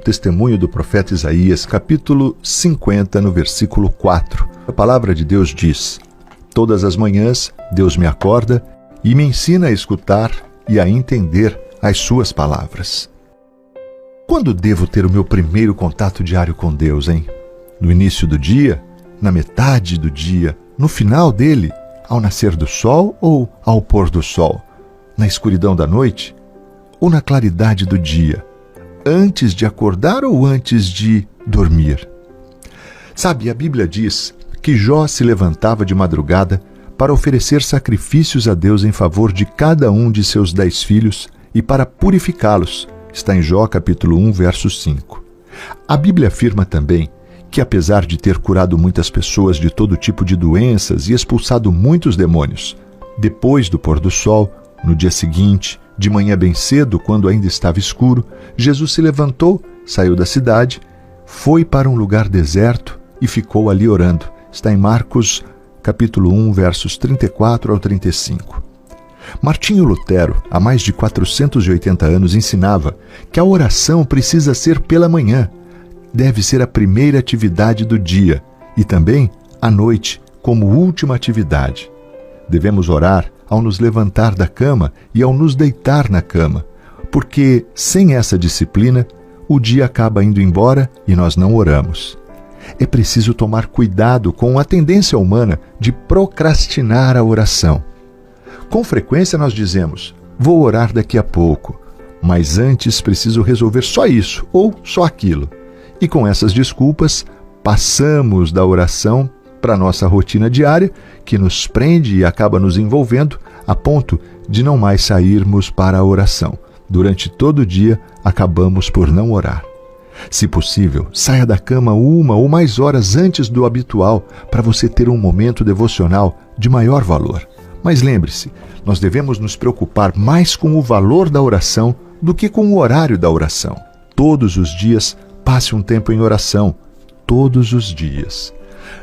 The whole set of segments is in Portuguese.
Testemunho do profeta Isaías, capítulo 50, no versículo 4. A palavra de Deus diz: todas as manhãs Deus me acorda e me ensina a escutar e a entender as suas palavras. Quando devo ter o meu primeiro contato diário com Deus, hein? No início do dia? Na metade do dia? No final dele? Ao nascer do sol ou ao pôr do sol? Na escuridão da noite? Ou na claridade do dia? Antes de acordar ou antes de dormir? Sabe, a Bíblia diz que Jó se levantava de madrugada para oferecer sacrifícios a Deus em favor de cada um de seus 10 filhos e para purificá-los. Está em Jó capítulo 1, verso 5. A Bíblia afirma também que, apesar de ter curado muitas pessoas de todo tipo de doenças e expulsado muitos demônios, depois do pôr do sol, no dia seguinte, de manhã bem cedo, quando ainda estava escuro, Jesus se levantou, saiu da cidade, foi para um lugar deserto e ficou ali orando. Está em Marcos, capítulo 1, versos 34 ao 35. Martinho Lutero, há mais de 480 anos, ensinava que a oração precisa ser pela manhã. Deve ser a primeira atividade do dia e também à noite, como última atividade. Devemos orar ao nos levantar da cama e ao nos deitar na cama, porque sem essa disciplina, o dia acaba indo embora e nós não oramos. É preciso tomar cuidado com a tendência humana de procrastinar a oração. Com frequência nós dizemos: vou orar daqui a pouco, mas antes preciso resolver só isso ou só aquilo. E com essas desculpas, passamos da oração para a nossa rotina diária, que nos prende e acaba nos envolvendo a ponto de não mais sairmos para a oração. Durante todo o dia, acabamos por não orar. Se possível, saia da cama 1 ou mais horas antes do habitual para você ter um momento devocional de maior valor. Mas lembre-se, nós devemos nos preocupar mais com o valor da oração do que com o horário da oração. Todos os dias, passe um tempo em oração. Todos os dias.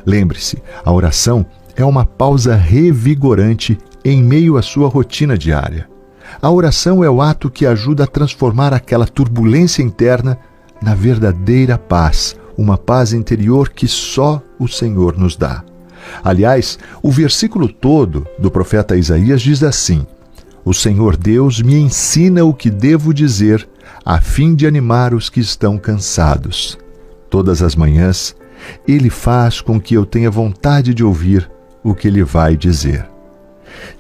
Lembre-se, a oração é uma pausa revigorante em meio à sua rotina diária. A oração é o ato que ajuda a transformar aquela turbulência interna na verdadeira paz, uma paz interior que só o Senhor nos dá. Aliás, o versículo todo do profeta Isaías diz assim: o Senhor Deus me ensina o que devo dizer, a fim de animar os que estão cansados. Todas as manhãs, Ele faz com que eu tenha vontade de ouvir o que Ele vai dizer.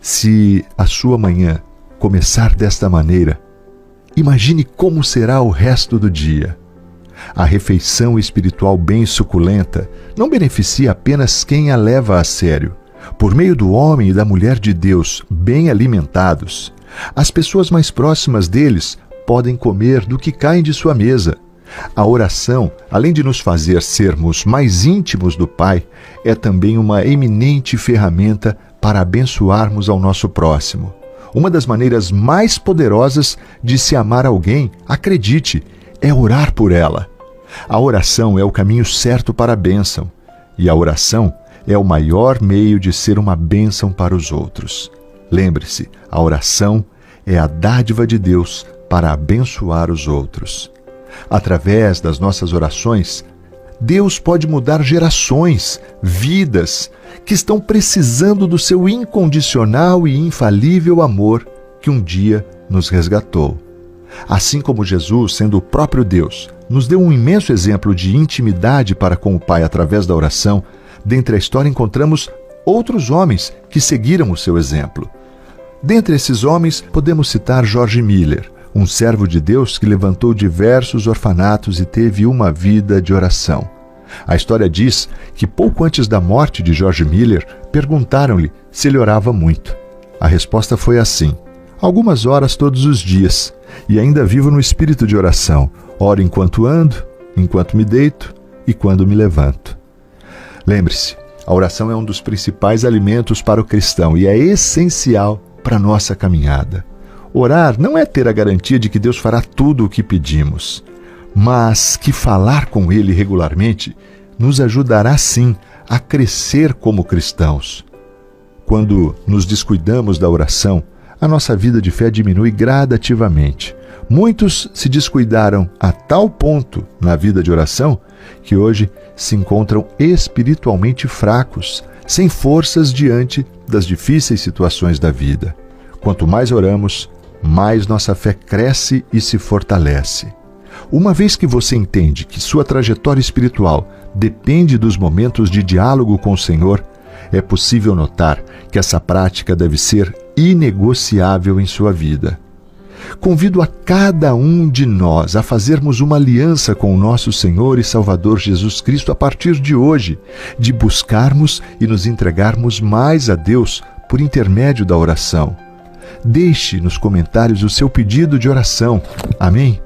Se a sua manhã começar desta maneira, imagine como será o resto do dia. A refeição espiritual bem suculenta não beneficia apenas quem a leva a sério. Por meio do homem e da mulher de Deus bem alimentados, as pessoas mais próximas deles podem comer do que caem de sua mesa. A oração, além de nos fazer sermos mais íntimos do Pai, é também uma eminente ferramenta para abençoarmos ao nosso próximo. Uma das maneiras mais poderosas de se amar alguém, acredite, é orar por ela. A oração é o caminho certo para a bênção, e a oração é o maior meio de ser uma bênção para os outros. Lembre-se, a oração é a dádiva de Deus para abençoar os outros. Através das nossas orações, Deus pode mudar gerações, vidas, que estão precisando do seu incondicional e infalível amor que um dia nos resgatou. Assim como Jesus, sendo o próprio Deus, nos deu um imenso exemplo de intimidade para com o Pai através da oração, dentre a história encontramos outros homens que seguiram o seu exemplo. Dentre esses homens, podemos citar George Miller, um servo de Deus que levantou diversos orfanatos e teve uma vida de oração. A história diz que pouco antes da morte de George Miller, perguntaram-lhe se ele orava muito. A resposta foi assim: algumas horas todos os dias, e ainda vivo no espírito de oração. Oro enquanto ando, enquanto me deito e quando me levanto. Lembre-se, a oração é um dos principais alimentos para o cristão e é essencial para a nossa caminhada. Orar não é ter a garantia de que Deus fará tudo o que pedimos, mas que falar com Ele regularmente nos ajudará sim a crescer como cristãos. Quando nos descuidamos da oração, a nossa vida de fé diminui gradativamente, Muitos se descuidaram a tal ponto na vida de oração que hoje se encontram espiritualmente fracos, sem forças diante das difíceis situações da vida. Quanto mais oramos, mais nossa fé cresce e se fortalece. Uma vez que você entende que sua trajetória espiritual depende dos momentos de diálogo com o Senhor, é possível notar que essa prática deve ser inegociável em sua vida. Convido a cada um de nós a fazermos uma aliança com o nosso Senhor e Salvador Jesus Cristo a partir de hoje, de buscarmos e nos entregarmos mais a Deus por intermédio da oração. Deixe nos comentários o seu pedido de oração. Amém?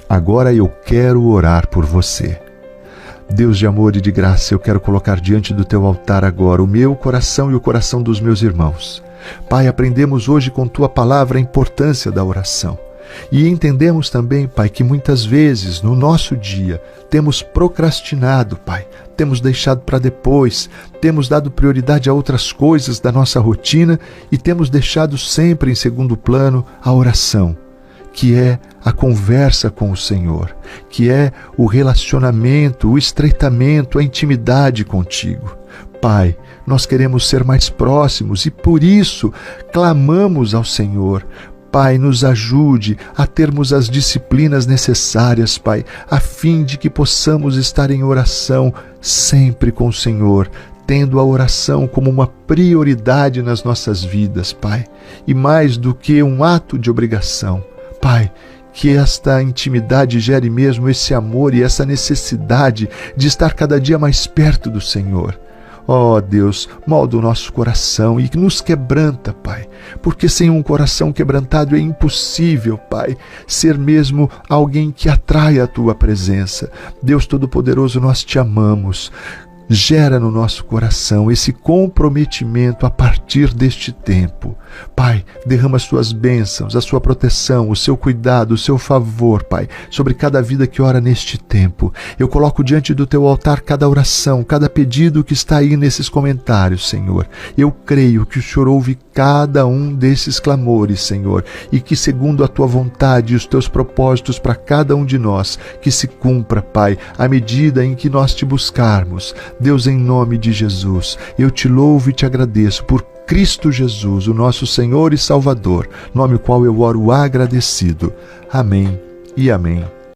Agora eu quero orar por você. Deus de amor e de graça, eu quero colocar diante do teu altar agora o meu coração e o coração dos meus irmãos. Pai, aprendemos hoje com tua palavra a importância da oração. E entendemos também, Pai, que muitas vezes no nosso dia temos procrastinado, Pai, temos deixado para depois, temos dado prioridade a outras coisas da nossa rotina e temos deixado sempre em segundo plano a oração, que é a conversa com o Senhor, que é o relacionamento, o estreitamento, a intimidade contigo. Pai, nós queremos ser mais próximos e por isso clamamos ao Senhor. Pai, nos ajude a termos as disciplinas necessárias, Pai, a fim de que possamos estar em oração sempre com o Senhor, tendo a oração como uma prioridade nas nossas vidas, Pai, e mais do que um ato de obrigação. Pai, que esta intimidade gere mesmo esse amor e essa necessidade de estar cada dia mais perto do Senhor. Ó Deus, molda o nosso coração e nos quebranta, Pai, porque sem um coração quebrantado é impossível, Pai, ser mesmo alguém que atrai a Tua presença. Deus Todo-Poderoso, nós Te amamos. Gera no nosso coração esse comprometimento a partir deste tempo. Pai, derrama as Suas bênçãos, a Sua proteção, o Seu cuidado, o Seu favor, Pai, sobre cada vida que ora neste tempo. Eu coloco diante do Teu altar cada oração, cada pedido que está aí nesses comentários, Senhor. Eu creio que o Senhor ouve cada um desses clamores, Senhor, e que segundo a Tua vontade e os Teus propósitos para cada um de nós, que se cumpra, Pai, à medida em que nós Te buscarmos. Deus, em nome de Jesus, eu Te louvo e Te agradeço por Cristo Jesus, o nosso Senhor e Salvador, nome qual eu oro agradecido. Amém e amém.